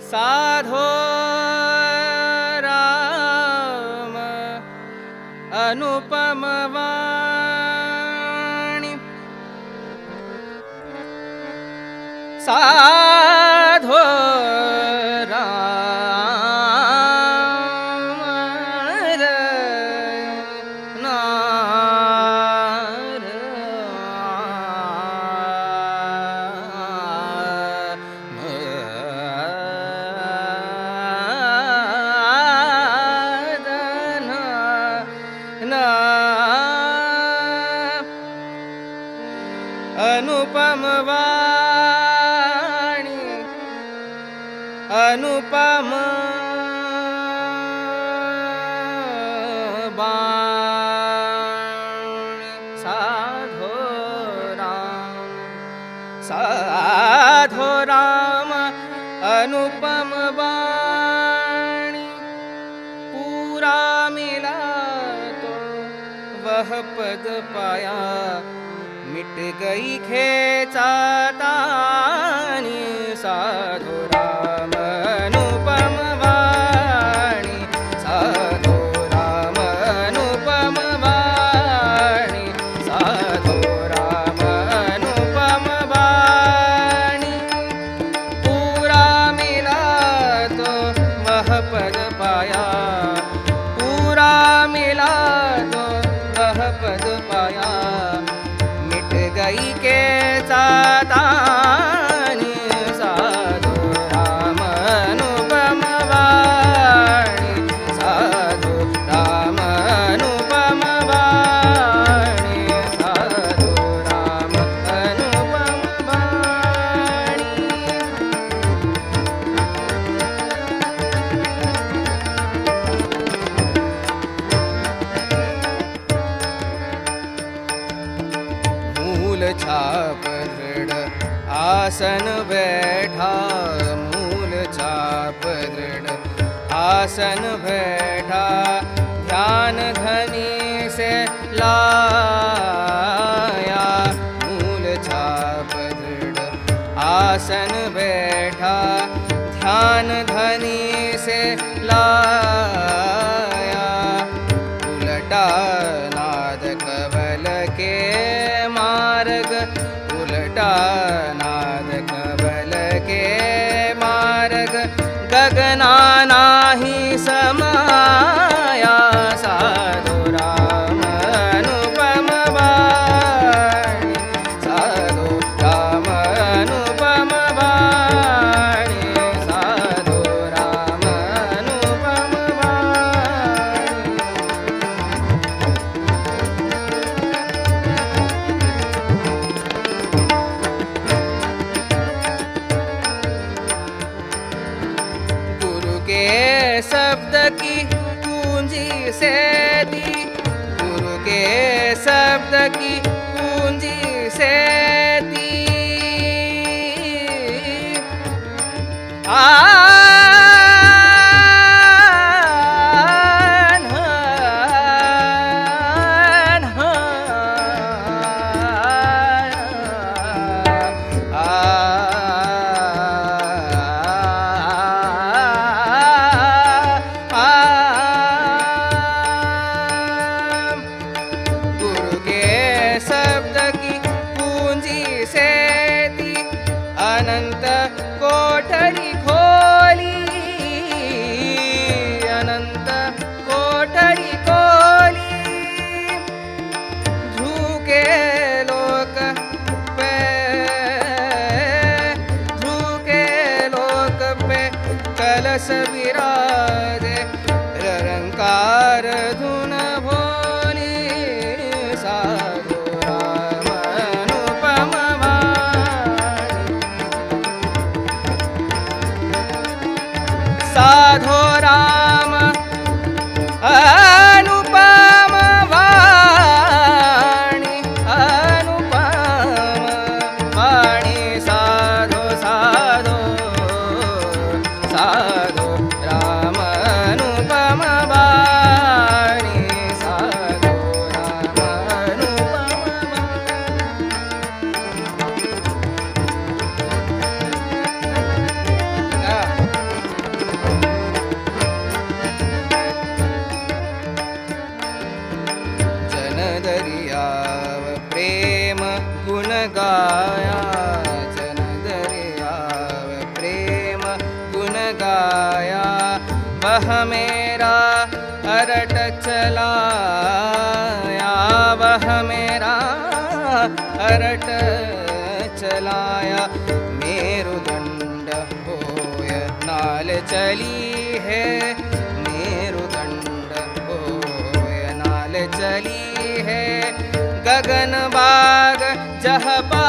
साधो राम अनुपम वाणी, साधो राम अनुपम वाणी, अनुपम वाणी, साधो राम अनुपम वाणी। पूरा मिला तो वह पद पाया, मिट गई खेचातानी। साधो राम अनुपम वाणी, साधो राम अनुपम वाणी, साधो राम अनुपम वाणी। पूरा मिला तो वह पद पाया, पूरा मिला तो वह पद पाया, गई के चातानी। साधो राम अनुपम वाणी, साधो राम अनुपम वाणी, साधो राम अनुपम वाणी। मूल छाप दृढ़ आसन बैठा, मूल छाप दृढ़ आसन बैठा, ध्यान धनी से लाया। मूल छाप दृढ़ आसन बैठा, ध्यान धनी से लाया। उलटा नाद कवल के मार्ग, उलटा नाद कवल के मार्ग, गगना नाही समाया। साधो राम अनुपम वाणी, साधो राम अनुपम वाणी, साधो राम अनुपम वाणी। शब्द की पूंजी से दी, गुरु के शब्द की पूंजी से दी। अनंत कोठरी खोली, अनंत कोठरी खोली। झुके लोक पे, झुके लोक पे कलश विराजे, रंकार धुन भोली। साधो राम अनुपम वाणी, गुण गाया जन दरियाव प्रेम गुण गाया वह मेरा अरट चलाया वह मेरा अरट चलाया मेरुदंड होय नाल चली है मेरुदंड होय नाल चली है गगन बाग जह पा